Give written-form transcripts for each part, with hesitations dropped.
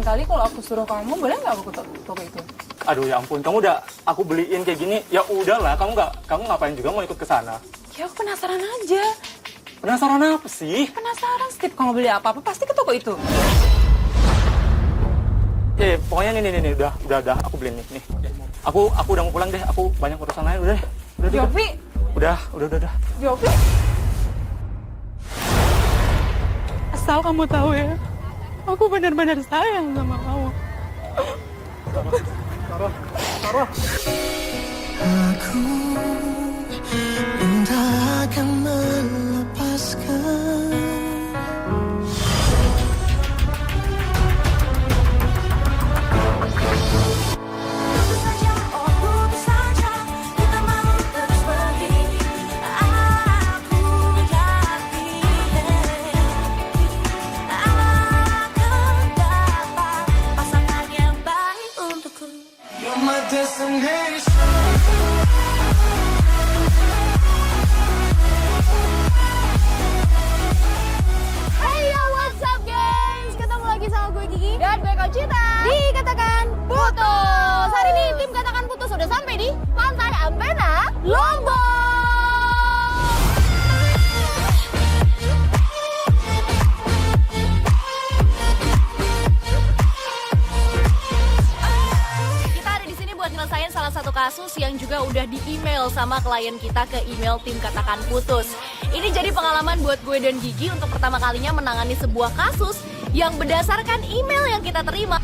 Kali kalau aku suruh kamu, boleh nggak aku ke toko itu? Aduh ya ampun, kamu udah aku beliin kayak gini, ya udahlah, kamu ngapain juga mau ikut ke sana? Ya aku penasaran aja. Penasaran apa sih? Penasaran, setiap kamu beli apa-apa pasti ke toko itu. Pokoknya nih, udah, aku beliin nih. Aku udah mau pulang deh, aku banyak urusan lain, udah deh. Yofi. Udah. Yofi. Asal kamu tahu ya, aku benar-benar sayang sama kamu. Sarah. Aku entah akan melepaskan. You're my destination. Hey yo, what's up guys? Ketemu lagi sama gue Gigi dan gue Conchita di Katakan Putus. Hari ini tim Katakan Putus sudah sampai di Pantai Ampera, Lombok. Kita ada di sini buat nyelesain salah satu kasus yang juga udah di email sama klien kita ke email tim Katakan Putus. Ini jadi pengalaman buat gue dan Gigi untuk pertama kalinya menangani sebuah kasus yang berdasarkan email yang kita terima.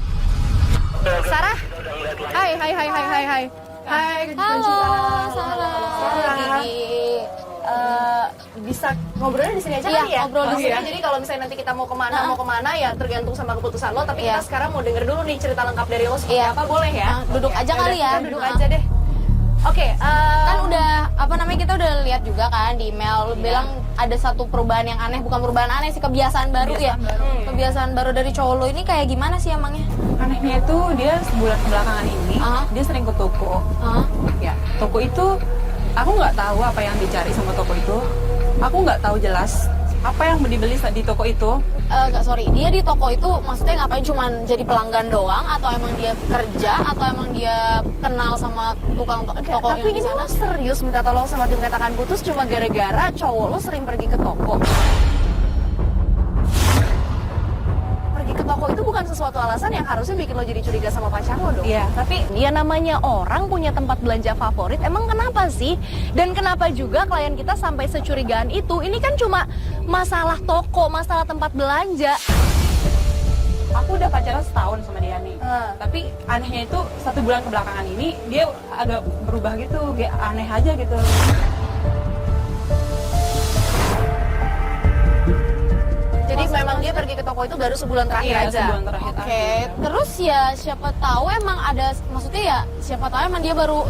Sarah? Hai. Halo, Sarah. Gigi. Bisa ngobrolnya di sini aja kali ya? Ngobrol di sini. Jadi kalau misalnya nanti kita mau kemana ya tergantung sama keputusan lo. Tapi kita sekarang mau denger dulu nih cerita lengkap dari lo seperti apa, boleh ya? Duduk aja kali ya. Kita duduk aja deh. Oke, Kan udah kita udah lihat juga kan di email lu bilang ada satu perubahan yang aneh, bukan perubahan aneh sih, kebiasaan baru. Kebiasaan baru dari cowok lo ini kayak gimana sih emangnya? Anehnya itu dia sebulan belakangan ini dia sering ke toko. Ya, toko itu aku nggak tahu apa yang dicari sama toko itu. Aku nggak tahu jelas apa yang dibeli di toko itu. Dia di toko itu maksudnya ngapain, cuman jadi pelanggan doang atau emang dia kerja atau emang dia kenal sama tukang toko tapi yang di ini sana? lo serius minta tolong sama tim Katakan Putus cuma gara-gara cowok lo sering pergi ke toko? Pergi ke toko itu bukan sesuatu alasan yang harusnya bikin lo jadi curiga sama pacar lo dong. Iya. Tapi ya namanya orang punya tempat belanja favorit, emang kenapa sih? Dan kenapa juga klien kita sampai securigaan itu? Ini kan cuma masalah toko, masalah tempat belanja. Aku udah pacaran setahun sama dia nih. Tapi anehnya itu 1 bulan kebelakangan ini dia agak berubah gitu, kayak aneh aja gitu. Jadi memang dia pergi ke toko itu baru sebulan terakhir Iya, aja. sebulan terakhir. Oke, terus ya siapa tahu emang ada, maksudnya ya siapa tahu emang dia baru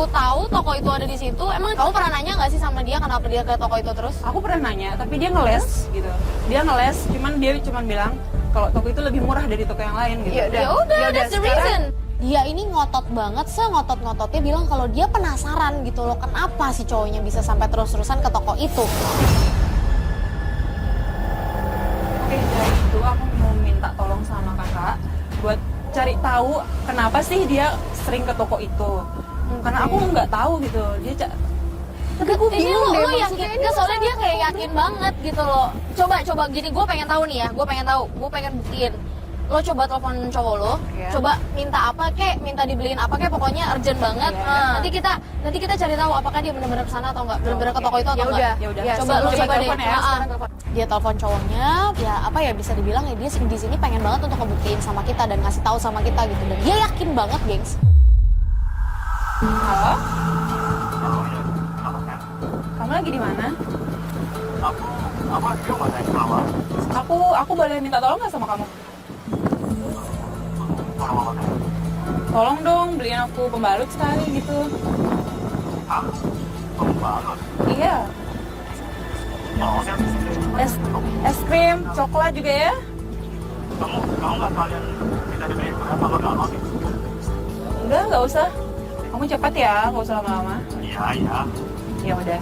tahu toko itu ada di situ. Emang kamu pernah nanya nggak sih sama dia kenapa dia ke toko itu terus? Aku pernah nanya, tapi dia ngeles gitu. Dia ngeles, dia cuma bilang kalau toko itu lebih murah dari toko yang lain gitu. Ya udah, that's the reason. Dia ini ngotot banget, ngotot-ngototnya bilang kalau dia penasaran gitu loh, kenapa si cowoknya bisa sampai terus-terusan ke toko itu. Oke, dari itu aku mau minta tolong sama kakak buat cari tahu kenapa sih dia sering ke toko itu. Karena aku nggak tahu gitu. Tapi aku Ini bingung deh lo maksudnya yakin, ini soalnya dia kayak yakin banget gitu loh. Coba gini, gue pengen tahu nih ya, gue pengen buktiin. Lo coba telepon cowok lo, coba minta apa kek, minta dibeliin apa kek, pokoknya urgent banget. Nanti kita cari tahu apakah dia benar-benar kesana atau enggak, benar-benar ke toko itu atau enggak. Ya udah. Coba lo coba deh. telepon ya. Dia telepon cowoknya, ya apa ya bisa dibilang ya dia di sini pengen banget untuk ngebuktiin sama kita dan ngasih tahu sama kita gitu, dan dia yakin banget, gengs. Halo? Kamu lagi di mana? Aku boleh minta tolong nggak sama kamu? Tolong dong beliin aku pembalut sekali gitu. Pembalut? Iya. Es krim, coklat juga ya? Kamu nggak kalian kita dibeliin berapa lama gitu? Nggak usah. Kamu cepat ya, nggak usah lama-lama. Iya. Ya udah.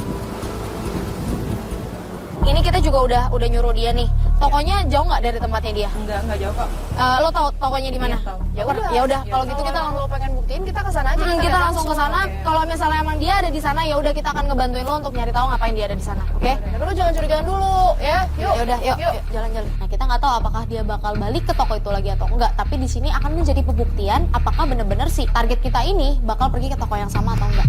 Ini kita juga udah nyuruh dia nih Tokonya jauh nggak dari tempatnya dia? Enggak jauh kok. Lo tahu tokonya di mana? Iya, tahu. Ya udah. Kalau gitu kita Kalau lo pengen buktiin, kita kesana aja. kita langsung ke sana. Oke. Kalau misalnya emang dia ada di sana, ya udah kita akan ngebantuin lo untuk nyari tahu ngapain dia ada di sana. Oke? Tapi lo jangan curigaan dulu, ya. Yuk. Ya udah, yuk jalan-jalan. Nah, kita nggak tahu apakah dia bakal balik ke toko itu lagi atau enggak. Tapi di sini akan menjadi pembuktian apakah bener-bener si target kita ini bakal pergi ke toko yang sama atau enggak.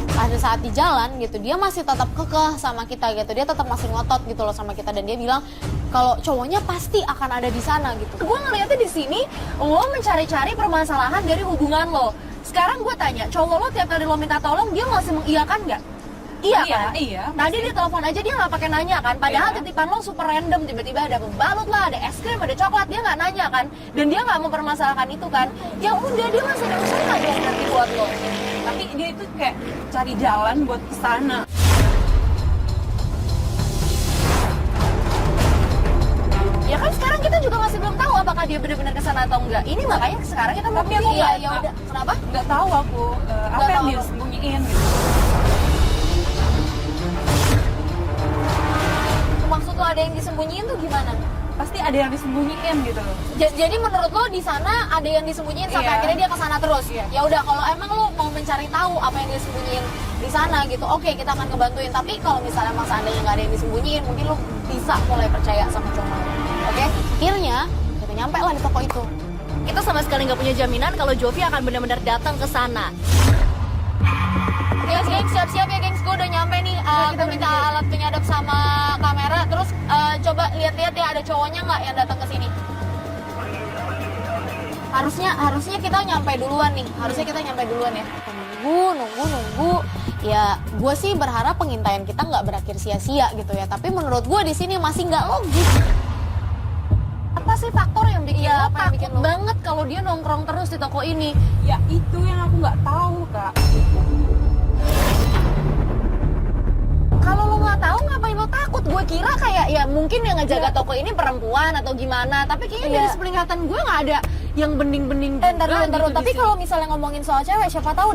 Pada saat di jalan gitu, dia masih tetap kekeh sama kita gitu. Dia tetap masih ngotot gitu loh sama kita, dan dia bilang kalau cowoknya pasti akan ada di sana gitu. Gue ngeliatnya di sini lo mencari-cari permasalahan dari hubungan lo. Sekarang gue tanya, cowok lo tiap kali lo minta tolong dia masih mengiyakan nggak? Iya kan? Iya. Tadi di telepon aja dia nggak pakai nanya kan? Padahal Iya. titipan lo super random, tiba-tiba ada pembalut lah, ada es krim, ada coklat, dia nggak nanya kan? Dan dia nggak mempermasalahkan itu kan? Ya udah, dia masih ada usaha dong nanti buat lo. Tapi dia itu kayak cari jalan buat kesana. Ya kan sekarang kita juga masih belum tahu apakah dia benar-benar kesana atau enggak. Ini makanya sekarang kita mau Tapi aku buktiin. ya udah. Kenapa? Nggak tahu aku apa Nggak yang tahu dia apa. sembunyiin gitu. Maksud lo ada yang disembunyiin tuh gimana? Pasti ada yang disembunyiin gitu loh. Jadi menurut lo di sana ada yang disembunyiin sampai Iya. akhirnya dia ke sana terus. Iya. Ya udah, kalau emang lo mau mencari tahu apa yang dia sembunyiin di sana gitu, oke, kita akan ngebantuin. Tapi kalau misalnya emang seandainya nggak ada yang disembunyiin, mungkin lo bisa mulai percaya sama cowok lo. Oke? Akhirnya kita nyampe lah di toko itu. Kita sama sekali nggak punya jaminan kalau Jovi akan benar-benar datang ke sana. Gengs, siap-siap ya gengs, gue udah nyampe nih. Gue minta alat penyadap sama kamera. Terus coba lihat-lihat ya ada cowoknya nggak yang datang ke sini. Harusnya kita nyampe duluan nih. Harusnya kita nyampe duluan ya. Nunggu. Ya, gue sih berharap pengintaian kita nggak berakhir sia-sia gitu ya. Tapi menurut gue di sini masih nggak logis. Apa sih faktor yang bikin Iya, lo apa yang bikin takut lo- banget kalau dia nongkrong terus di toko ini? Ya itu yang aku nggak tahu kak. Kalau lo nggak tahu ngapain lo takut? Gue kira kayak ya mungkin yang ngejaga toko ini perempuan atau gimana. Tapi kayaknya Iya. dari sepenglihatan gue nggak ada yang bening-bening juga Ntar dulu. gitu Tapi di sini. kalau misalnya ngomongin soal cewek, siapa tahu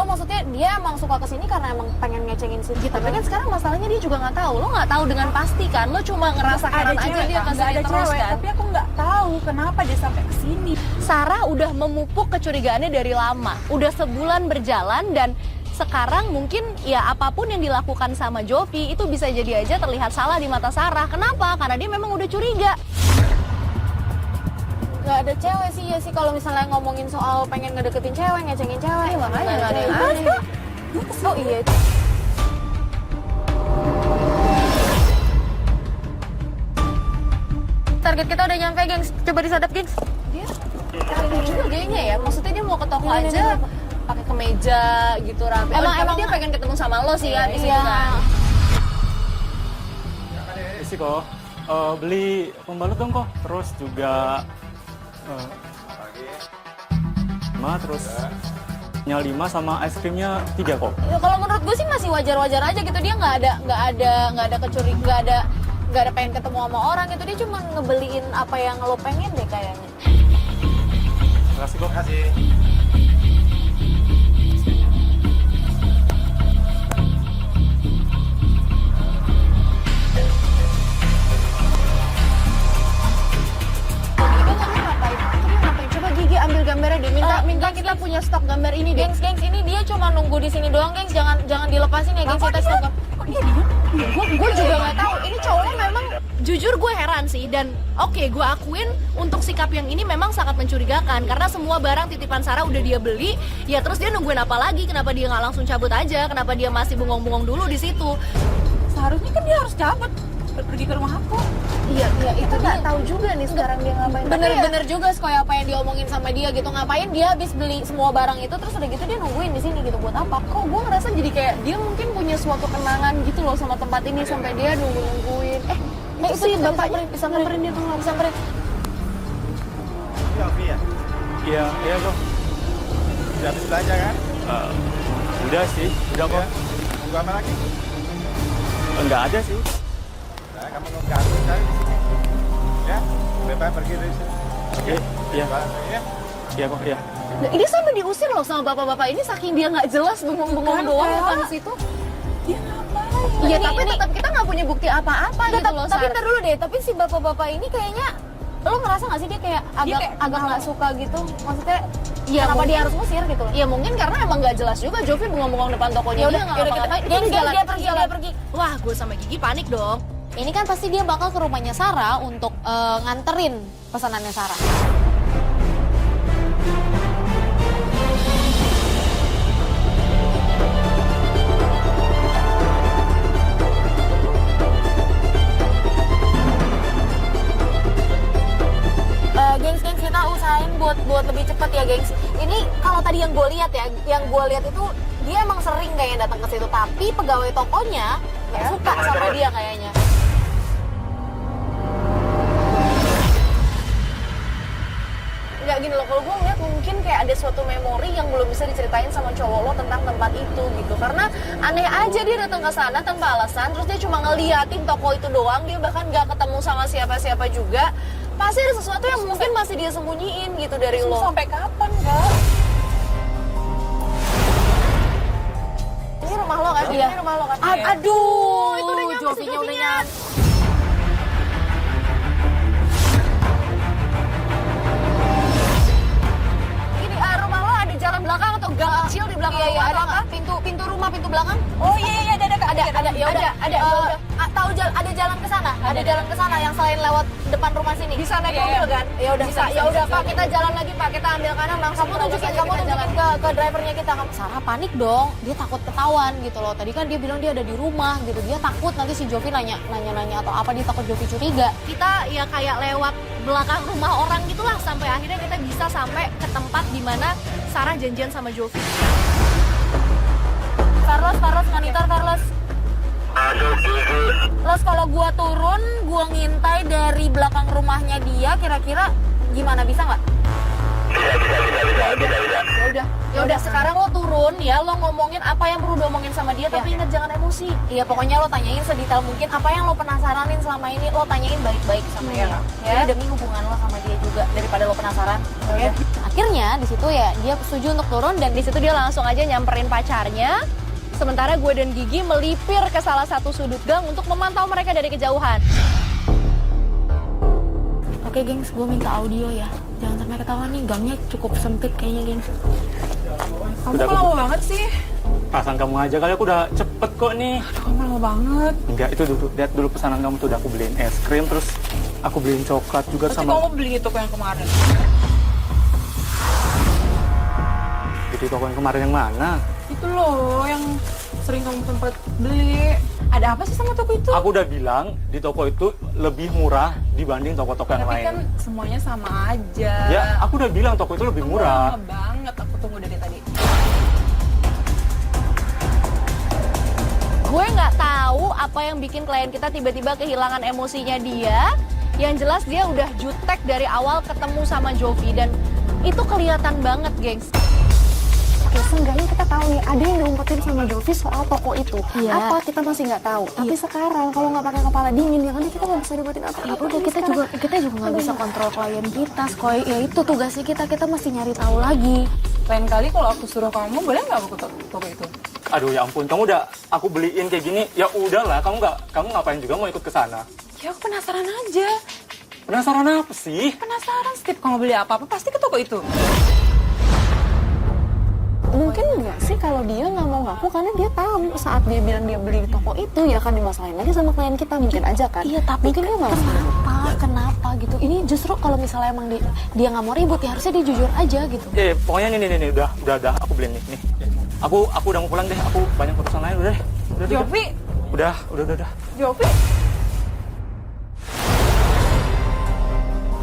maksudnya dia emang suka kesini karena emang pengen ngecengin si Gitu, tapi kan sekarang masalahnya dia juga nggak tahu. Lo nggak tahu dengan pasti kan? Lo cuma ngerasa heran aja dia Kak. Nggak kesini ada terus cewek, kan? tapi aku nggak tahu kenapa dia sampai kesini. Sarah udah memupuk kecurigaannya dari lama. Udah sebulan berjalan dan sekarang mungkin ya apapun yang dilakukan sama Jovi itu bisa jadi aja terlihat salah di mata Sarah. Kenapa? Karena dia memang udah curiga. Gak ada cewek sih ya sih kalau misalnya ngomongin soal pengen ngedeketin cewek, ngecengin cewek. Iya, makanya Nggak nggak ada yang cewek. aneh. Oh iya itu. Target kita udah nyampe, gengs. Coba disadap, gengs. Dia aneh juga kayaknya ya. Maksudnya dia mau ke toko Ini, aja pakai kemeja gitu rapi. Emang dia pengen ketemu sama lo sih ya di situ Iya. kan. Isi kok beli pembalut dong kok. Terus juga 5, terus nya 5 sama es krimnya 3 kok. Ya, kalau menurut gue sih masih wajar-wajar aja gitu. Dia nggak ada kecurigaan, nggak ada pengen ketemu sama orang gitu. Dia cuma ngebeliin apa yang lo pengen deh kayaknya. Terima kasih kok. Coba Gigi ambil gambarnya deh. Minta kita punya stok gambar ini deh. Gengs, ini dia cuma nunggu di sini doang, gengs. Jangan dilepasin ya, gengs. Kita stop. Gue juga nggak tahu. Ini cowoknya memang jujur gue heran sih dan oke, gue akuin untuk sikap yang ini memang sangat mencurigakan karena semua barang titipan Sarah udah dia beli, ya terus dia nungguin apa lagi? Kenapa dia nggak langsung cabut aja? Kenapa dia masih bengong-bengong dulu di situ? Seharusnya kan dia harus cabut pergi ke rumah aku. Iya, itu nggak tahu juga nih sekarang dia ngapain. Bener juga kayak apa yang diomongin sama dia gitu. Ngapain dia habis beli semua barang itu terus udah gitu dia nungguin di sini gitu buat apa? Kok gue ngerasa jadi kayak dia mungkin punya suatu kenangan gitu loh sama tempat ini sampai dia nungguin. Itu sih bapaknya bisa ngelamperin dia tuh. Samperin. Iya kok. Udah habis belanja kan? Udah sih, udah kok. Nunggu apa lagi? Enggak ada sih. Nah, kamu nunggu aku cari di sini. Ya, bebas pergi dari sini. Oke, iya. Ya. Iya kok, iya. Ini sampai diusir loh sama bapak-bapak ini saking dia nggak jelas bengong-bengong doang depan situ. Dia ngapain? Iya, Tapi tetap kita nggak punya bukti apa-apa gitu tetap, loh, tapi Sar. ntar dulu deh, tapi si bapak-bapak ini kayaknya lo ngerasa nggak sih dia kayak agak nggak suka gitu, maksudnya Iya, kenapa mungkin- dia harus musir gitu loh? Ya mungkin karena emang nggak jelas juga Jovi bengong-bengong depan tokonya. Ya udah, Dia nggak kita ngapa-ngapain. dia pergi. Wah, gue sama Gigi panik dong. Ini kan pasti dia bakal ke rumahnya Sarah untuk nganterin pesanannya Sarah. Gengs, kita usahain buat lebih cepet ya, gengs. Ini kalau tadi yang gue lihat ya, yang gue lihat itu dia emang sering kayaknya datang ke situ, tapi pegawai tokonya nggak suka sama dia kayaknya. Nggak gini loh, kalau gue ngeliat mungkin kayak ada suatu memori yang belum bisa diceritain sama cowok lo tentang tempat itu gitu. Karena aneh aja dia datang ke sana tanpa alasan, terus dia cuma ngeliatin toko itu doang, dia bahkan nggak ketemu sama siapa-siapa juga. Pasti ada sesuatu yang mungkin masih dia sembunyiin gitu dari lo. Sampai kapan, Kak? Ini rumah lo kan? Iya. Ini rumah lo kan? Aduh, itu udah nyampe si Jovinya udah Jovinya. nyampe. Ini rumah lo ada jalan belakang atau gang kecil di belakang Iya, rumah ada atau apa? nggak? Pintu rumah, pintu belakang? Oh iya, ada. Ya udah. Ada. Ya udah. Tahu ada jalan ke sana? Ada jalan ke sana yang selain lewat depan rumah sini. Bisa naik Iya, mobil iya. kan? Ya udah, Bisa. Ya udah Pak, kita jalan lagi Pak. Kita ambil kanan langsung. Kamu tunjukin ke drivernya kita. Sarah panik dong, dia takut ketahuan gitu loh. Tadi kan dia bilang dia ada di rumah gitu, dia takut nanti si Jovi nanya atau apa, dia takut Jovi curiga. Kita ya kayak lewat belakang rumah orang gitulah sampai akhirnya kita bisa sampai ke tempat di mana Sarah janjian sama Jovi. Carlos, monitor Carlos. Terus kalau gua turun, gua ngintai dari belakang rumahnya dia, kira-kira gimana, bisa nggak? Ya udah sekarang lo turun ya, lo ngomongin apa yang perlu diomongin sama dia, tapi ingat jangan emosi. Iya, pokoknya lo tanyain sedetail mungkin apa yang lo penasaranin selama ini, lo tanyain baik-baik sama dia. Ya, demi hubungan lo sama dia juga daripada lo penasaran. Oke. Akhirnya di situ ya dia setuju untuk turun dan Di situ dia langsung aja nyamperin pacarnya. Sementara gue dan Gigi melipir ke salah satu sudut gang untuk memantau mereka dari kejauhan. Oke, gengs, gue minta audio ya. Jangan sampai ketahuan nih, gangnya cukup sempit kayaknya, gengs. Kamu Udah, kok lama banget sih? Perasaan kamu aja kali, aku udah cepet kok nih. Aduh, kamu lama banget. Enggak, itu dulu. Lihat dulu pesanan kamu tuh, udah aku beliin es krim, terus aku beliin coklat juga Pasti sama... kamu beli itu yang kemarin. Di toko yang kemarin yang mana? Itu loh yang sering kamu sempat beli. Ada apa sih sama toko itu? Aku udah bilang di toko itu lebih murah dibanding toko-toko yang Tapi lain. kan semuanya sama aja. Ya, aku udah bilang toko itu lebih Kamu murah. lama banget aku tunggu dari tadi. Gue nggak tahu apa yang bikin klien kita tiba-tiba kehilangan emosinya dia. Yang jelas dia udah jutek dari awal ketemu sama Jovi dan itu kelihatan banget, gengs. Oke, seenggaknya kita tahu nih ada yang diumpetin sama Jovi soal toko itu. Iya. Apa kita masih nggak tahu. Tapi sekarang kalau nggak pakai kepala dingin ya kan kita nggak bisa dapetin apa-apa. Ya udah, kita juga nggak bisa kontrol klien kita, Skoy. Ya itu tugasnya kita mesti nyari tahu lagi. Lain kali kalau aku suruh kamu, boleh nggak aku ke toko itu? Aduh ya ampun, kamu udah aku beliin kayak gini. Ya udahlah, kamu ngapain juga mau ikut ke sana? Ya aku penasaran aja. Penasaran apa sih? Penasaran setiap kamu beli apa-apa pasti ke toko itu. Mungkin nggak sih kalau dia nggak mau ngaku karena dia tahu saat dia bilang dia beli di toko itu ya akan dimasalahin lagi sama klien kita, mungkin aja kan. Iya, tapi mungkin dia nggak mau. kenapa gitu? Ini justru kalau misalnya emang dia nggak mau ribut ya harusnya dia jujur aja gitu. Pokoknya nih, udah aku beliin nih. Aku udah mau pulang deh. Aku banyak urusan lain, udah deh. Udah. Jovi, Udah. Jovi.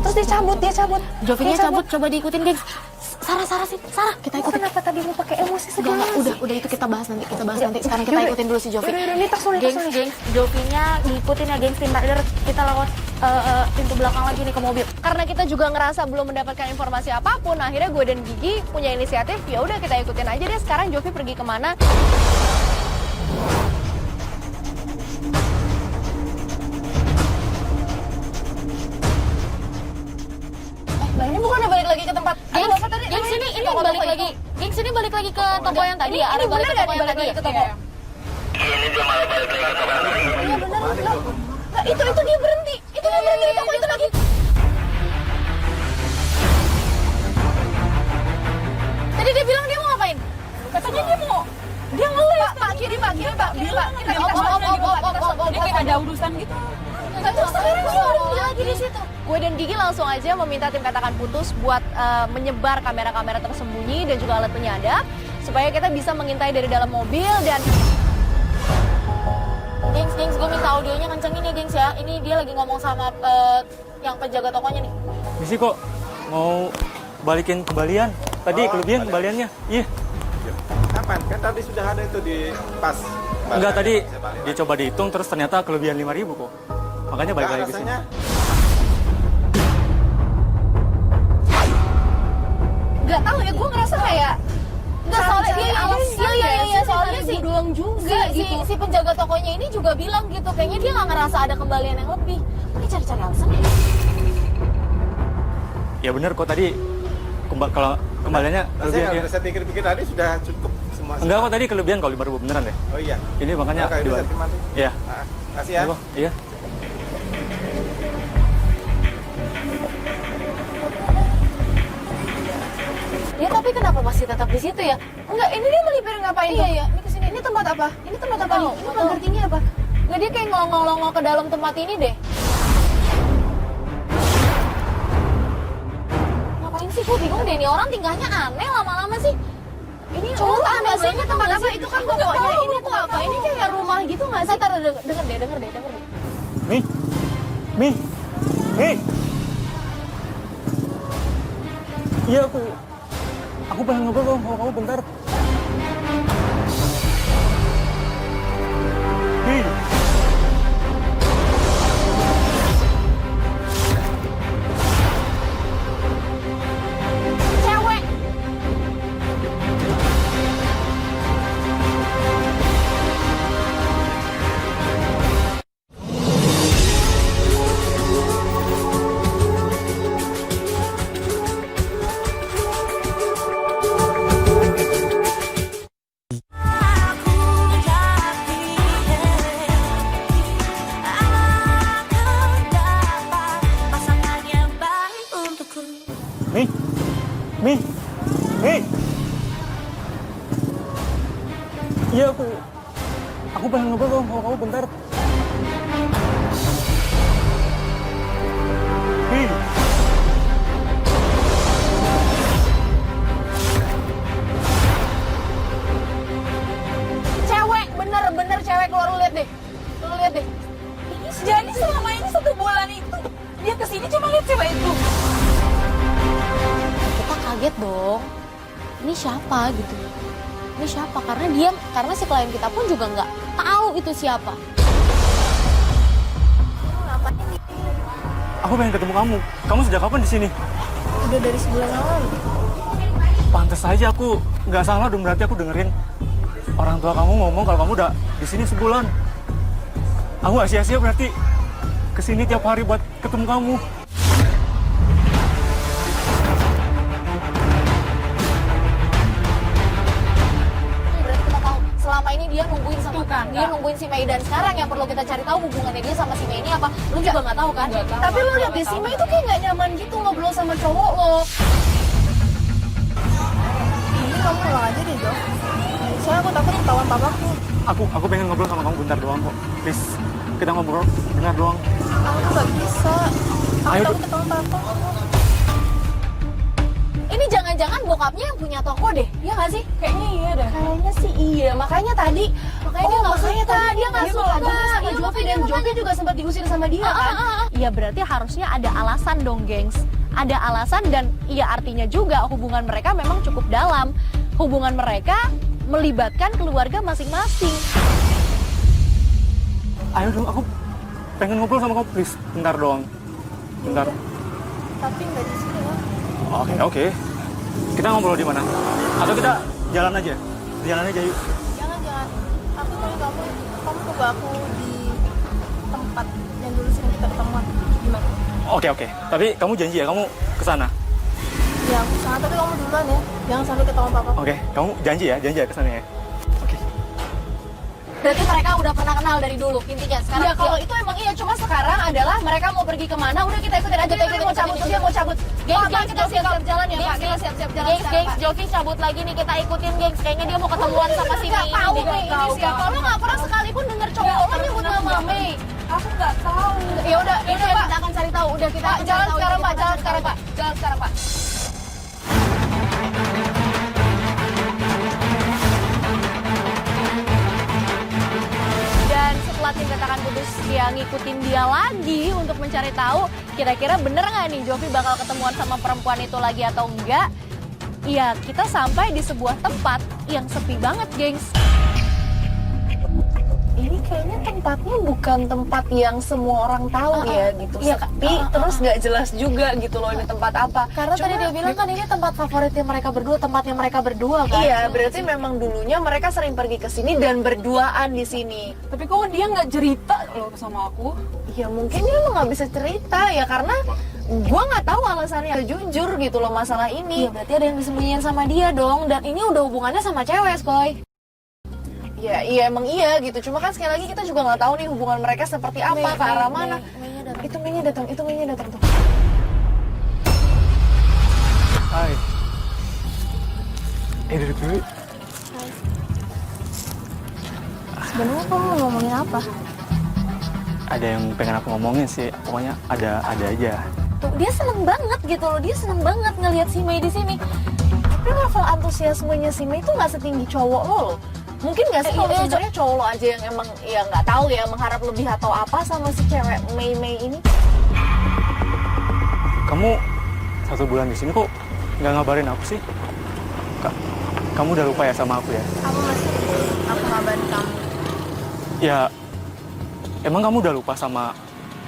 Terus dia cabut. Jovinya cabut, coba diikutin, gengs. Sarah, kita ikutin. Kenapa tadi mau pakai emosi segala? Udah itu kita bahas nanti. Sekarang kita ikutin dulu si Jovi. Udah, ini tas sulit. Gengs, Jovinya diikutin ya, gengs. Tim rider, kita lewat pintu belakang lagi nih ke mobil. Karena kita juga ngerasa belum mendapatkan informasi apapun, akhirnya gue dan Gigi punya inisiatif. Ya udah kita ikutin aja deh. Sekarang Jovi pergi kemana? Nah ini bukan balik lagi ke tempat. Gengs, ini lagi ke toko yang tadi ya? Ini Arah balik bener ke toko nggak yang balik tadi lagi ya? ke toko? Iya bener. Lah, itu dia berhenti. Itu dia berhenti di toko itu lagi. Tadi dia bilang dia mau ngapain? Katanya dia ngeles. Pak, kiri Pak. Kita Dia kayak ada urusan gitu. Terus sekarang dia berhenti lagi di situ. Gue dan Gigi langsung aja meminta tim Katakan Putus buat menyebar kamera-kamera tersembunyi dan juga alat penyadap supaya kita bisa mengintai dari dalam mobil dan Gengs, gue minta audionya kencengin ya, gengs ya. Ini dia lagi ngomong sama yang penjaga tokonya nih. Misi kok mau balikin kembalian. Tadi kelebihan kembaliannya. Iya. Kapan? Kan tadi sudah ada itu di pas. Enggak, tadi Saya balik. dia coba dihitung terus ternyata kelebihan 5.000 kok. Makanya balik Enggak, lagi ke sini. rasanya Gak tahu ya, gue ngerasa kayak Enggak, soalnya dia iya soalnya sih doang juga gitu. si penjaga tokonya ini juga bilang gitu, kayaknya dia nggak ngerasa ada kembalian yang lebih. Ini cari-cari alasan ya. Ya bener kok tadi kalau kembaliannya kelebihan Rasanya ya. saya pikir-pikir tadi sudah cukup semua. Enggak kok tadi kelebihan kalau 5.000 beneran deh. Oh iya. Ini makanya Oke, ini dibalik. saya terima tuh. Iya. Nah, kasih ya. Iya. Ya tapi kenapa masih tetap di situ ya? Enggak, ini dia melipir ngapain tuh? Iya, ini kesini. Ini tempat apa? Ini tempat apa nih? Ini Nggak pagar tahu. tinggi apa? Nggak, dia kayak ngelongol-longol ke dalam tempat ini deh. Ngapain sih? Gue bingung deh, ini orang tingkahnya aneh lama-lama sih. Ini Cowok aneh aneh banget banget, tempat tau apa? nggak sih? Itu kan Aku nggak pokoknya tahu, ini aku tuh nggak apa? tahu. Ini kayak rumah gitu nggak sih? Ntar denger deh. Mi. Iya aku pengen ngobrol dong sama kamu bentar. Mi. Cewek! Mi. Iya aku pengen ngobrol dong sama kamu bentar. Mi. Cewek! Bener cewek, keluar lu lihat deh. Jadi selama ini 1 bulan itu dia kesini cuma lihat cewek itu. Kita kaget dong. Ini siapa gitu? Ini siapa? Karena si klien kita pun juga nggak tahu itu siapa. Aku pengen ketemu kamu. Kamu sejak kapan di sini? Udah dari sebulan lalu. Pantes aja aku nggak salah dong, berarti aku dengerin orang tua kamu ngomong kalau kamu udah di sini sebulan. Aku nggak sia-sia berarti kesini tiap hari buat ketemu kamu. Berarti kita tahu selama ini dia nungguin sama Tuh kan, dia Kak. nungguin si Mei, dan sekarang yang perlu kita cari tahu hubungannya dia sama si Mei ini apa? Lu juga nggak tahu kan? Tapi lo lihat deh, si Mei itu kayak nggak nyaman gitu ngobrol sama cowok lo. Ini kamu pulang aja deh, Jo. Soalnya aku takut ketahuan papaku. Aku pengen ngobrol sama kamu bentar doang kok. Please, kita ngobrol bentar doang. Aku nggak bisa. Aku Ayo, takut ketahuan papa. Ini jangan-jangan bokapnya yang punya toko deh, ya nggak sih? Kayaknya iya dah. Kayaknya sih iya. Makanya tadi, Makanya dia nggak suka. dia nggak Dia suka nggak juga sama Iya, Jovi, makanya, dan Jovi juga sempat diusir sama dia kan. ya berarti harusnya ada alasan dong, gengs. Ada alasan dan ya artinya juga hubungan mereka memang cukup dalam. Hubungan mereka melibatkan keluarga masing-masing. Ayo dong, aku pengen ngobrol sama kamu, please. Bentar doang. Bentar. Tapi nggak di sini loh. Oke. Kita ngobrol di mana? Atau kita jalan aja? Jalan aja yuk. Jangan. Aku tunggu kamu tunggu aku di tempat yang dulu sering kita ketemuan. Gimana? Oke. Tapi kamu janji ya, kamu kesana. Ya aku sana, tapi kamu duluan ya. Jangan sampai ketahuan papa. Oke, kamu janji ya kesana ya. Oke. Berarti mereka udah pernah kenal dari dulu intinya. Sekarang Ya kalau itu emang iya, cuma sekarang adalah mereka mau pergi kemana, udah kita ikutin aja. Dia mau cabut, dia mau cabut. Gengs, Pak, kita siap-siap jalan ya, Pak. Gengs, Kita siap-siap jalan gengs, sekarang, gengs, Pak. Jovi cabut lagi nih, kita ikutin gengs. Kayaknya dia mau ketemuan sama si Mei Nggak tahu ini. Mei ini siapa. Lo nggak pernah sekalipun denger cowok lo nyebut nama Mei. Aku nggak tahu. Ya udah, Ini Pak. kita akan cari tahu. Udah kita Pak, akan jalan cari tahu, sekarang, kita Pak. akan Jalan cari sekarang, tahu. Pak. Jalan sekarang, Pak. Dan setelah tim katakan putus dia ngikutin dia lagi untuk mencari tahu kira-kira bener nggak nih Jovi bakal ketemuan sama perempuan itu lagi atau enggak. Iya, kita sampai di sebuah tempat yang sepi banget, gengs. Ini kayaknya tempatnya bukan tempat yang semua orang tahu ya gitu. Iya, Sepi, terus nggak jelas juga gitu loh ini tempat apa. Karena tadi dia bilang kan ini tempat favoritnya mereka berdua, tempatnya mereka berdua kan. Iya, berarti memang dulunya mereka sering pergi ke sini dan berduaan di sini. Tapi kok dia nggak cerita loh sama aku? Ya mungkin dia lo nggak bisa cerita ya karena gua nggak tahu alasannya jujur gitu loh masalah ini. Iya, berarti ada yang disembunyiin sama dia dong. Dan ini udah hubungannya sama cewek, Skoy. Ya iya emang iya gitu. Cuma kan sekali lagi kita juga nggak tahu nih hubungan mereka seperti apa, ke arah mana. Itu Mei-nya datang tuh. Hai. Duduk dulu. Sebenarnya kamu mau ngomongin apa? Ada yang pengen aku ngomongin sih. Pokoknya ada aja. Tuh, dia seneng banget gitu loh. Dia seneng banget ngelihat si Mei di sini. Tapi level antusiasmenya si Mei itu nggak setinggi cowok lo loh. Mungkin nggak sih kalau sebenarnya cowok lo aja yang emang ya nggak tahu ya mengharap lebih atau apa sama si cewek Mei ini. Kamu 1 bulan di sini kok nggak ngabarin aku sih? Kamu udah lupa ya sama aku ya? Aku ngabarin kamu. Ya, emang kamu udah lupa sama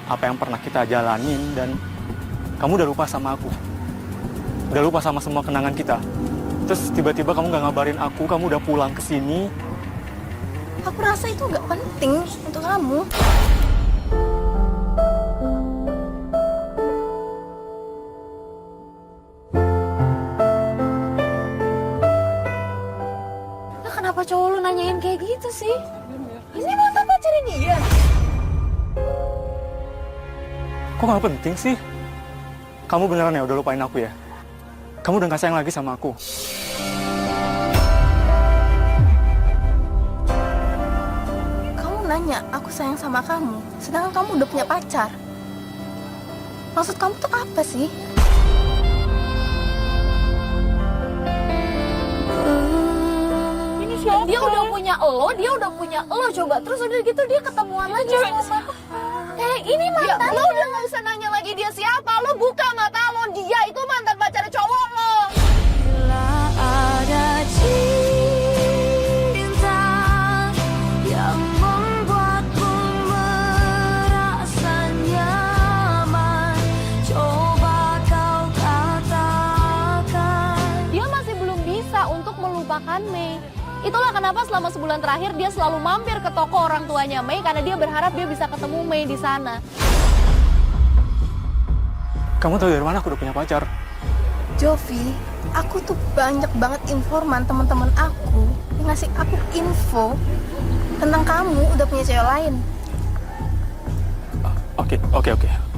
apa yang pernah kita jalanin dan kamu udah lupa sama aku. Udah lupa sama semua kenangan kita. Terus tiba-tiba kamu nggak ngabarin aku, kamu udah pulang ke sini. Aku rasa itu nggak penting untuk kamu. Nah, kenapa cowok lu nanyain kayak gitu sih? Ini mantan pacarnya dia. Kok nggak penting sih? Kamu beneran ya udah lupain aku ya? Kamu udah nggak sayang lagi sama aku? Kamu nanya aku sayang sama kamu, sedangkan kamu udah punya pacar. Maksud kamu tuh apa sih? Ini siapa? Dia udah punya lo coba. Terus udah gitu dia ketemuan lagi sama ini mantan. Lo udah nggak usah nanya lagi dia siapa. Lo buka mata lo, dia itu mantan pacar cowok lo. Bila ada cinta yang membuatku merasa nyaman, coba kau katakan. Dia masih belum bisa untuk melupakan Mei. Itulah kenapa selama sebulan terakhir dia selalu mampir ke toko orang tuanya Mei karena dia berharap dia bisa ketemu Mei di sana. Kamu tahu dari mana aku udah punya pacar? Jovi, aku tuh banyak banget informan teman-teman aku yang ngasih aku info tentang kamu udah punya cewek lain.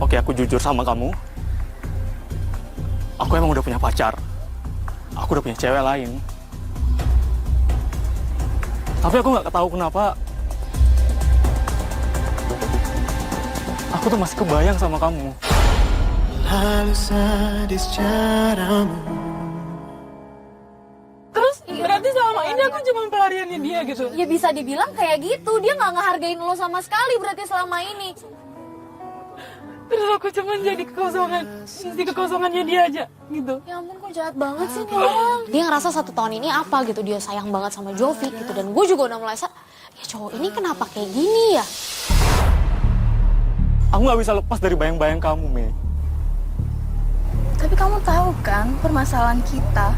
Oke, aku jujur sama kamu. Aku emang udah punya pacar. Aku udah punya cewek lain. Tapi aku nggak tahu kenapa aku tuh masih kebayang sama kamu. Lalu sadis caramu. Terus berarti selama ini aku cuma pelariannya dia gitu. Ya bisa dibilang kayak gitu, dia nggak ngehargain lo sama sekali berarti selama ini. Terus aku cuma jadi kekosongan, di kekosongannya dia aja gitu. Ya ampun, kok jahat banget sih nih orang. Dia ngerasa 1 tahun ini apa gitu, dia sayang banget sama Jovi gitu. Dan gue juga udah mulai ya cowok ini kenapa kayak gini ya? Aku nggak bisa lepas dari bayang-bayang kamu, Mei. Tapi kamu tahu kan permasalahan kita,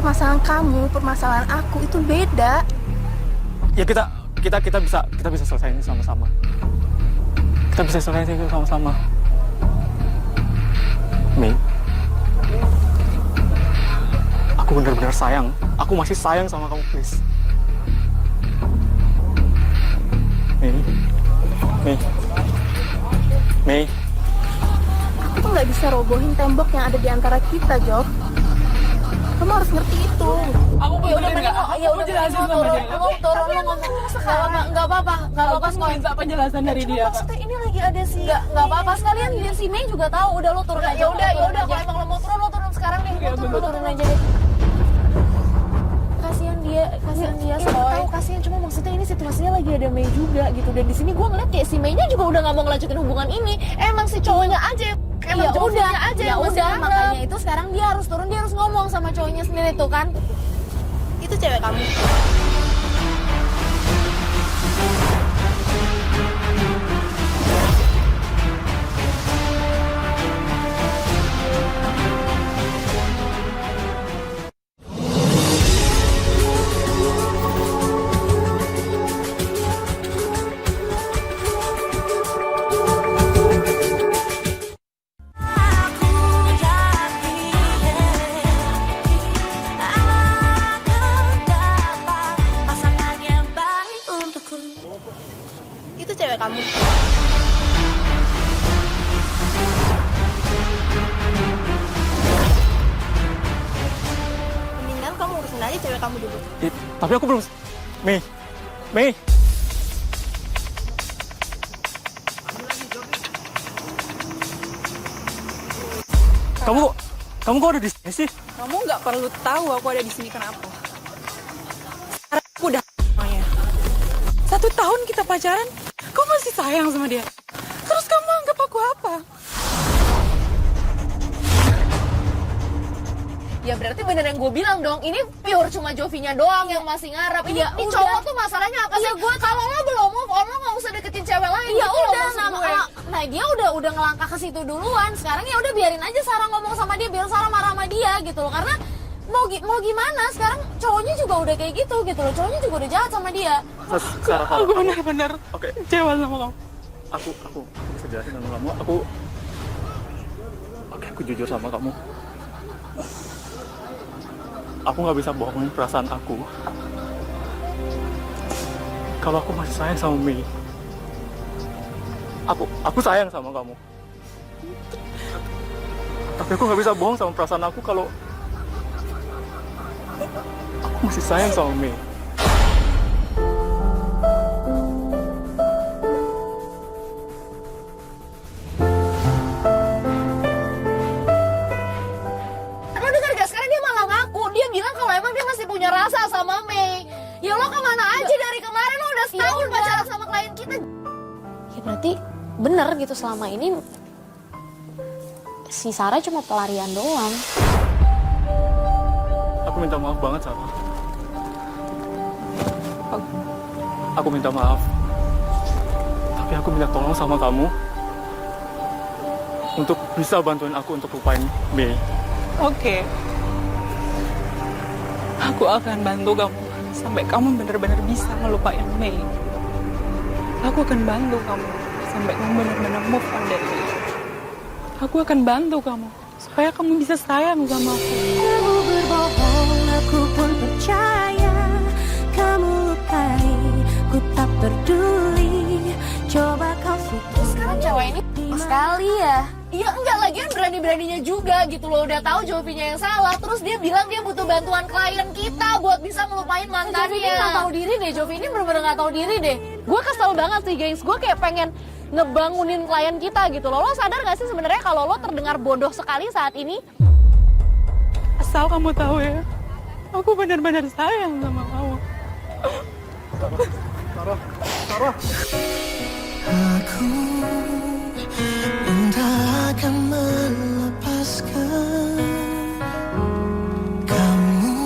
permasalahan kamu, permasalahan aku itu beda. Ya kita bisa selesaiin ini sama-sama. Kita bisa selesaiin ini sama-sama. Mei, Aku benar-benar sayang. Aku masih sayang sama kamu, please. Mei. Aku tuh nggak bisa robohin tembok yang ada di antara kita, Jok. Kamu harus ngerti itu. Aku Ya udah mending aku jelasin sama dia. lo turun lo ngomong sekarang. Nggak apa-apa Aku minta penjelasan dari dia. Maksudnya ini lagi ada si Nggak apa-apa, sekalian dia si Mei juga tahu. Udah lo turun aja. ya udah kalau emang lo mau turun lo turun sekarang deh. Lo turun aja deh. Kasihan dia Tahu kasihan, cuma maksudnya ini situasinya lagi ada Mei juga gitu, dan di sini gue ngeliat kayak si Mei-nya juga udah nggak mau ngelanjutin hubungan ini. Emang si cowoknya aja Ya udah, yang masih ngarep. makanya itu sekarang dia harus turun, dia harus ngomong sama cowoknya sendiri tuh kan. Itu cewek kamu. Itu cewek kamu. Mendingan kamu urusin aja cewek kamu dulu. Tapi aku belum... Mei. Kamu kok ada di sini sih? Kamu nggak perlu tahu aku ada di sini kenapa. Sekarang aku udah semuanya. 1 tahun kita pacaran, kau masih sayang sama dia. Terus kamu anggap aku apa? Ya berarti bener yang gue bilang dong, ini pure cuma Jovinya doang yang masih ngarep. Ini Iya, cowok udah. tuh masalahnya apa sih? Iya, gue- Kalau lo belum move on, lo nggak usah deketin cewek lain. Ya gitu loh udah, maksud gue. nah dia udah ngelangkah ke situ duluan. Sekarang ya udah biarin aja Sarah ngomong sama dia, biar Sarah marah sama dia gitu loh. Karena mau gimana? Sekarang cowoknya juga udah kayak gitu loh. Cowoknya juga udah jahat sama dia. Sarah, Aku benar-benar Oke. kecewa sama kamu. Aku bisa jelasin sama kamu. Aku jujur sama kamu. Aku nggak bisa bohongin perasaan aku. Kalau aku masih sayang sama Mei. Aku sayang sama kamu. Tapi aku nggak bisa bohong sama perasaan aku kalau aku masih sayang sama Mei. Lo denger gak? Sekarang dia malah ngaku. Dia bilang kalau emang dia masih punya rasa sama Mei. Ya lo kemana aja dari kemarin? Lo udah setahun pacaran sama klien kita. Ya berarti bener gitu, selama ini si Sarah cuma pelarian doang. Aku minta maaf banget, Sarah. Aku minta maaf. Tapi aku minta tolong sama kamu untuk bisa bantuin aku untuk lupain Mei. Oke. Aku akan bantu kamu sampai kamu benar-benar bisa ngelupain Mei. Aku akan bantu kamu sampai kamu benar-benar move on dari dia. Aku akan bantu kamu supaya kamu bisa sayang sama aku. Kamu berbohong, aku pun percaya. Kamu lukai, ku tak peduli. Coba kau pikir Sekarang cewek ini Sekali ya. iya enggak, lagian berani-beraninya juga gitu loh. Udah tahu Jovinya yang salah, terus dia bilang dia butuh bantuan klien kita buat bisa ngelupain Jovi ini mantannya. nggak tahu diri deh. Jovi ini bener-bener nggak tahu diri deh. Gue kesel banget sih gengs, gue kayak pengen ngebangunin klien kita gitu loh. Lo sadar gak sih sebenarnya kalau lo terdengar bodoh sekali saat ini? Asal kamu tahu ya, aku benar-benar sayang sama kamu. Aku entah akan melepaskan kamu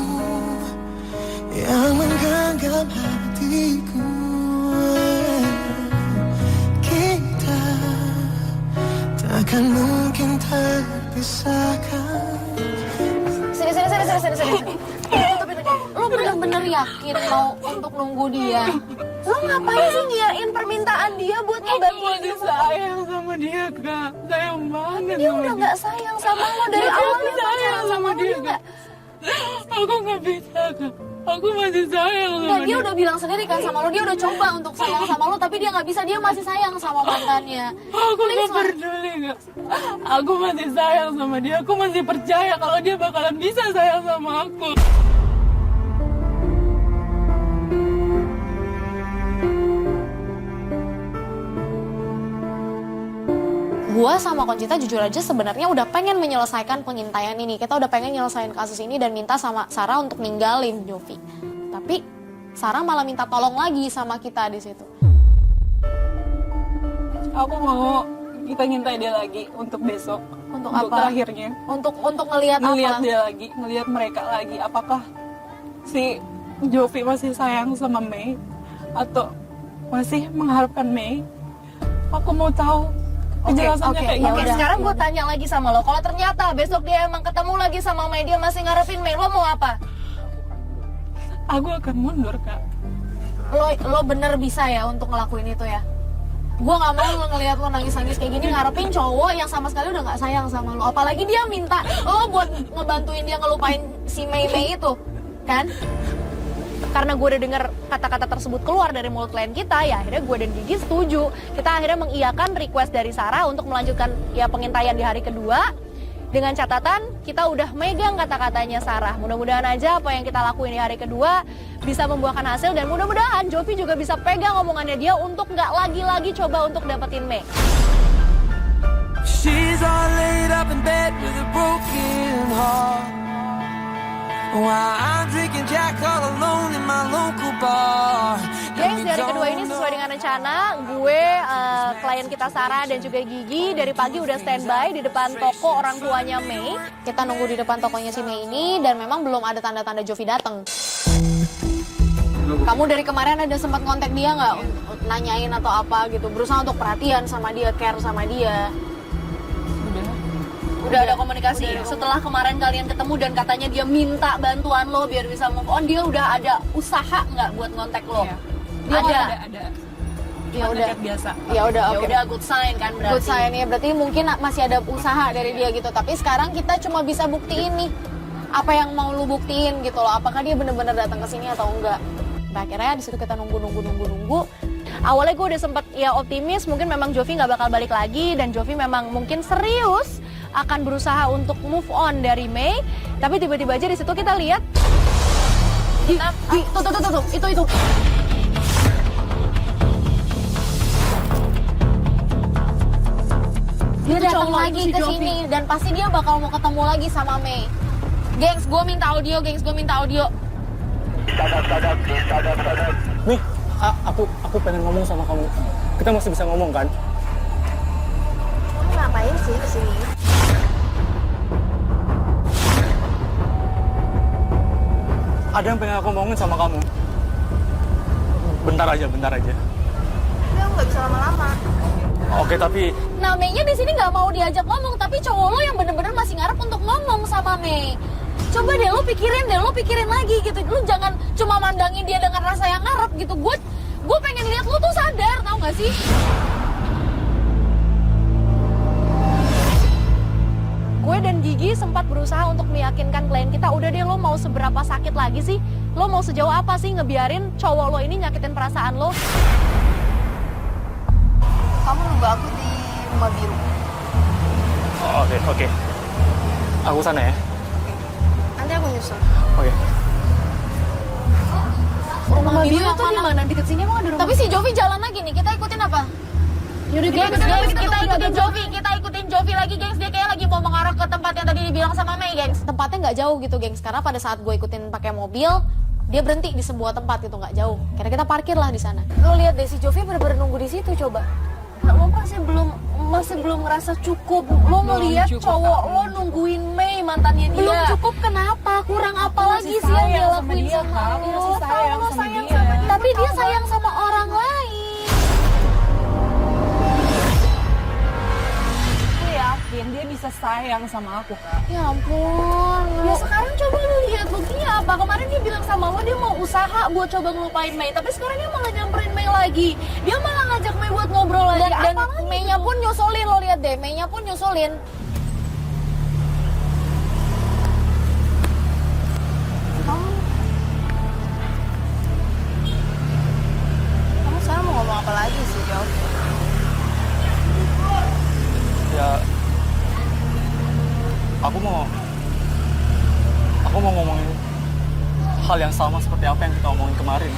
yang menggenggam hatiku. Kita takkan mungkin terpisahkan. Sini. Lo bener-bener yakin mau untuk nunggu dia? Lo ngapain sih ngiyain permintaan dia buat ngebantuin Aku sayang sama dia, Kak. Sayang banget Dia sama udah gak sayang sama lo dari awal dia pacaran sama dia Kak. nggak? Aku nggak bisa, Kak. Aku masih sayang sama Nggak, dia udah bilang sendiri kan sama lo, dia udah coba untuk sayang sama lo, tapi dia nggak bisa, dia masih sayang sama mantannya. Aku Please nggak lah. peduli, Kak. Aku masih sayang sama dia. Aku masih percaya kalau dia bakalan bisa sayang sama aku. Gua sama Conchita jujur aja sebenarnya udah pengen menyelesaikan pengintaian ini. Kita udah pengen nyelesain kasus ini dan minta sama Sarah untuk ninggalin Jovi. Tapi Sarah malah minta tolong lagi sama kita di situ. Aku mau kita ngintai dia lagi untuk besok. Untuk Untuk apa? terakhirnya. Untuk ngelihat Ngelihat apa? dia lagi, ngelihat mereka lagi. Apakah si Jovi masih sayang sama Mei atau masih mengharapkan Mei? Aku mau tahu penjelasannya oke, kayak ya Oke, gimana. sekarang gue tanya lagi sama lo. Kalau ternyata besok dia emang ketemu lagi sama Mei, dia masih ngarepin Mei, lo mau apa? Aku akan mundur, Kak. Lo bener bisa ya untuk ngelakuin itu ya? Gue nggak mau ngelihat lo nangis-nangis kayak gini ngarepin cowok yang sama sekali udah nggak sayang sama lo. Apalagi dia minta lo buat ngebantuin dia ngelupain si Mei itu, kan? Karena gue udah denger kata-kata tersebut keluar dari mulut klien kita, ya akhirnya gue dan Gigi setuju. Kita akhirnya mengiyakan request dari Sarah untuk melanjutkan ya pengintaian di hari kedua. Dengan catatan kita udah megang kata-katanya Sarah. Mudah-mudahan aja apa yang kita lakuin di hari kedua bisa membuahkan hasil, dan mudah-mudahan Jovi juga bisa pegang omongannya dia untuk nggak lagi-lagi coba untuk dapetin Mei. She's all laid up in bed with a broken heart, while I'm drinking Jack all alone in my local bar. Gengs, di hari kedua ini sesuai dengan rencana, gue, klien kita Sarah dan juga Gigi dari pagi udah standby di depan toko orang tuanya Mei. Kita nunggu di depan tokonya si Mei ini dan memang belum ada tanda-tanda Jovi datang. Kamu dari kemarin ada sempat kontak dia nggak? Nanyain atau apa gitu? Berusaha untuk perhatian sama dia, care sama dia. Udah ada komunikasi. Setelah kemarin kalian ketemu dan katanya dia minta bantuan lo biar bisa move on, dia udah ada usaha nggak buat ngontek lo? Iya. Ada. Ya udah. Biasa. Ya udah, Ya oke. udah, good sign kan berarti. Good sign ya, berarti mungkin masih ada usaha dari dia gitu. Tapi sekarang kita cuma bisa buktiin nih apa yang mau lu buktiin gitu loh. Apakah dia bener-bener datang ke sini atau enggak? Nah, akhirnya di situ kita nunggu. Awalnya gue udah sempet ya optimis, mungkin memang Jovi nggak bakal balik lagi dan Jovi memang mungkin serius akan berusaha untuk move on dari Mei. Tapi tiba-tiba aja di situ kita lihat Tuh, itu. Dia Itu datang cowok, lagi itu si ke Jovi. sini dan pasti dia bakal mau ketemu lagi sama Mei. Gengs, gue minta audio. Nih, aku pengen ngomong sama kamu. Kita masih bisa ngomong kan? Kamu ngapain sih kesini? Ada yang pengen aku ngomongin sama kamu. Bentar aja. Tapi aku nggak bisa lama-lama. Oke, tapi Nah, Mei-nya di sini nggak mau diajak ngomong, tapi cowok lo yang bener-bener masih ngarep untuk ngomong sama Mei. Coba deh lo pikirin lagi gitu. Lo jangan cuma mandangin dia dengan rasa yang ngarep gitu. Gue pengen lihat lo tuh sadar, tau gak sih? gue dan Gigi sempat berusaha untuk meyakinkan klien kita, udah deh lo mau seberapa sakit lagi sih? Lo mau sejauh apa sih ngebiarin cowok lo ini nyakitin perasaan lo? Kamu nunggu aku di rumah biru. oke. Aku sana ya. Nanti aku nyusul. Oke. Rumah biru itu yang di mana? mana? Deket sini emang ada rumah? Tapi si Jovi jalan lagi nih, kita ikutin apa? Yaudah, Gengs, kita ikutin Jovi. Jovi lagi, gengs. Dia kayak lagi mau mengarah ke tempat yang tadi dibilang sama Mei, gengs. Tempatnya nggak jauh gitu, gengs. Karena pada saat gue ikutin pakai mobil, dia berhenti di sebuah tempat gitu, nggak jauh. Kira kita parkir lah di sana. Lo lihat deh, si Jovi bener-bener nunggu di situ, coba. Lo masih belum ngerasa cukup. Lo ngeliat cowok lo nungguin Mei mantannya dia. Belum cukup kenapa? Kurang apa lagi sih yang dia lakuin sama lo? Masih sayang sama dia. Tapi dia sayang sama orang lain. Aku yakin dia bisa sayang sama aku, Kak. Ya ampun. Ya sekarang coba lo lihat buktinya apa. Kemarin dia bilang sama lo dia mau usaha buat coba ngelupain Mei. Tapi sekarang dia malah nyamperin Mei lagi. Dia malah ngajak Mei buat ngobrol lagi. Dan Apa lagi Mei-nya tuh? pun nyusulin, lo lihat deh, Mei-nya pun nyusulin. lagi sih, Jov? Ya, aku mau ngomongin hal yang sama seperti apa yang kita omongin kemarin.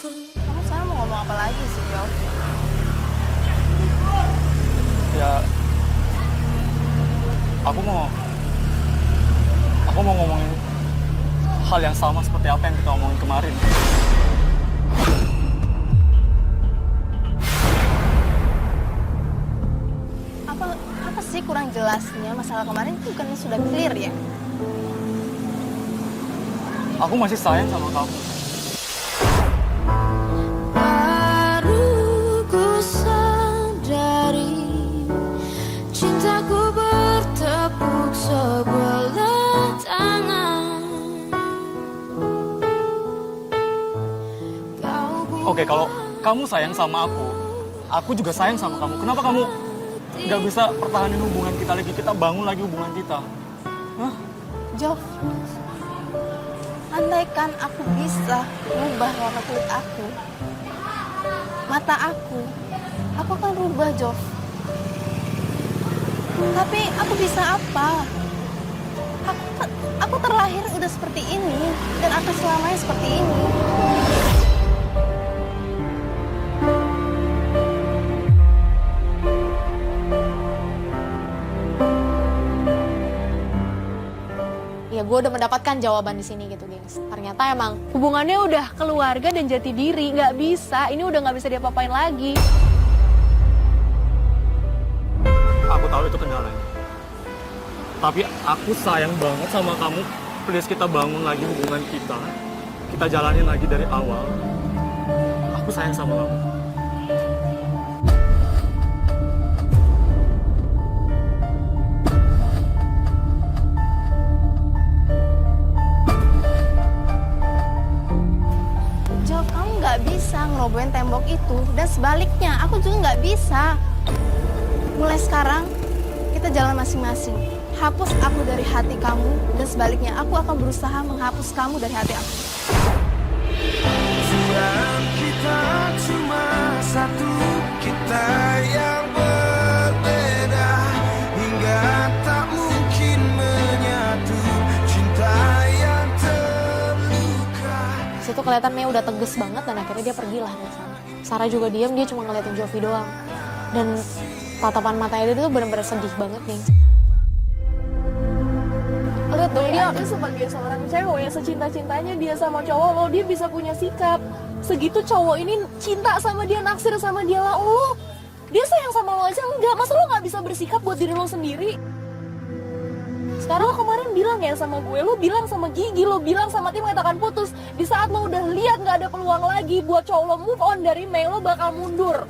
Kamu sekarang mau ngomong apa lagi sih, Jov? Ya, aku mau ngomongin hal yang sama seperti apa yang kita omongin kemarin. Apa sih kurang jelasnya? Masalah kemarin itu kan sudah clear ya? Aku masih sayang sama kamu. Baru ku sadari cintaku bertepuk sebelah tangan. Oke, kalau kamu sayang sama aku juga sayang sama kamu. Kenapa kamu nggak bisa pertahanin hubungan kita lagi? Kita bangun lagi hubungan kita. Hah? Jov, andaikan aku bisa mengubah warna kulit aku, mata aku akan rubah, Jov. Tapi aku bisa apa? Aku terlahir udah seperti ini dan akan selamanya seperti ini. Ya gue udah mendapatkan jawaban di sini gitu, gengs. Ternyata emang Hubungannya udah keluarga dan jati diri, nggak bisa. Ini udah nggak bisa diapa-apain lagi. Aku tahu itu kendalanya. Tapi aku sayang banget sama kamu. Please, kita bangun lagi hubungan kita. Kita jalanin lagi dari awal. Aku sayang sama kamu. Jov, kamu nggak bisa ngerobohin tembok itu. Dan sebaliknya, aku juga nggak bisa. Mulai sekarang, kita jalan masing-masing. Hapus aku dari hati kamu, dan sebaliknya, aku akan berusaha menghapus kamu dari hati aku. Tujuan kita cuma satu, kita yang berbeda hingga tak mungkin menyatu, cinta yang terluka. Situ kelihatan Mei udah tegas banget dan akhirnya dia pergilah dari sana. Sarah juga diam, dia cuma ngeliatin Jovi doang. Dan tatapan matanya dia tuh benar-benar sedih banget nih. Lihat dong, dia sebagai seorang cewek yang secinta-cintanya dia sama cowok lo, dia bisa punya sikap. Segitu cowok ini cinta sama dia, naksir sama dia lah lo. Dia sayang sama lo aja enggak, masa lo nggak bisa bersikap buat diri lo sendiri? Sekarang lo kemarin bilang ya sama gue, lo bilang sama Gigi, lo bilang sama tim katakan putus. Di saat lo udah lihat nggak ada peluang lagi buat cowok lo move on dari Mei, lo bakal mundur.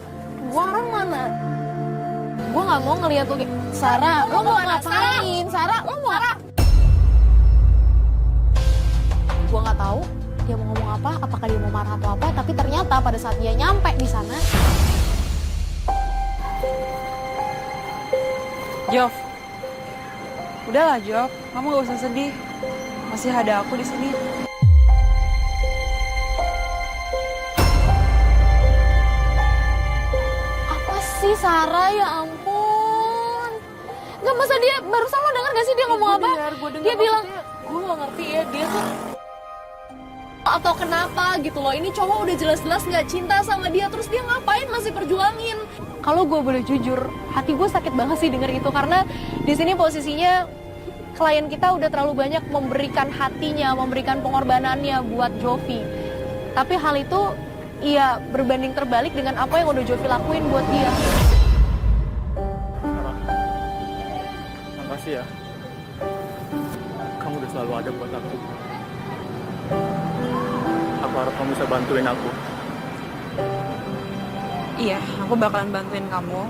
Gua orang mana? Gue nggak mau ngeliat lo kayak Sarah, lo mau ngapain? Sarah, lo mau? Gue nggak tahu dia mau ngomong apa, apakah dia mau marah atau apa. Tapi ternyata pada saat dia nyampe di sana, Jov, udahlah Jov, kamu gak usah sedih. Masih ada aku di sini. apa sih Sarah, ya ampun. Gak masa dia, barusan lo denger gak sih dia ngomong apa? Dia bilang, gue gak ngerti ya, dia tuh atau kenapa gitu loh, ini cowok udah jelas-jelas nggak cinta sama dia, terus dia ngapain masih perjuangin? Kalau gue boleh jujur, hati gue sakit banget sih denger itu, karena di sini posisinya klien kita udah terlalu banyak memberikan hatinya, memberikan pengorbanannya buat Jovi. Tapi hal itu iya berbanding terbalik dengan apa yang udah Jovi lakuin buat dia. Makasih ya. Kamu udah selalu ada buat aku. Aku harap kamu bisa bantuin aku. Iya, aku bakalan bantuin kamu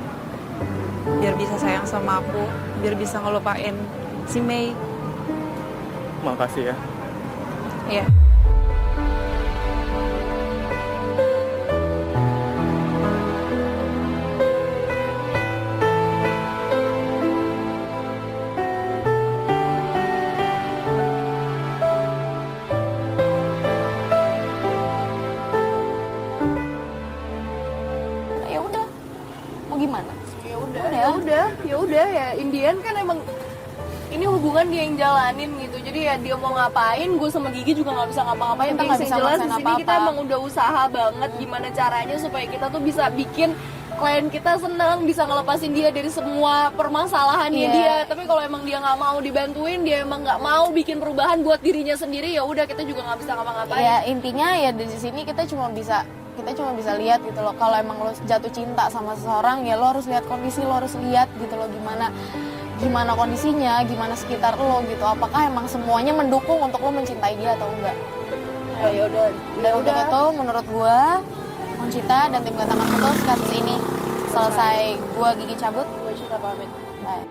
biar bisa sayang sama aku, biar bisa ngelupain si Mei. Makasih ya. Iya. Ya udah, mau gimana? Ya udah ya Indian kan emang ini hubungan dia yang jalanin gitu, jadi ya dia mau ngapain, gue sama Gigi juga nggak bisa ngapa-ngapain. Kita nggak Yang bisa jelas di maksain sini kita apa-apa. emang udah usaha banget gimana caranya supaya kita tuh bisa bikin klien kita senang, bisa ngelepasin dia dari semua permasalahannya Iya. dia. Tapi kalau emang dia nggak mau dibantuin, dia emang nggak mau bikin perubahan buat dirinya sendiri, ya udah kita juga nggak bisa ngapa-ngapain. Ya intinya ya di sini kita cuma bisa lihat gitu loh. Kalau emang lo jatuh cinta sama seseorang ya lo harus lihat kondisi, lo harus lihat gitu loh gimana kondisinya, gimana sekitar lo gitu. Apakah emang semuanya mendukung untuk lo mencintai dia atau enggak? Ya udah, Dan untuk itu menurut gua Moncita dan tim Katakan Putus kasus ini selesai. Gua Gigi cabut. gue cinta pamit. Bye.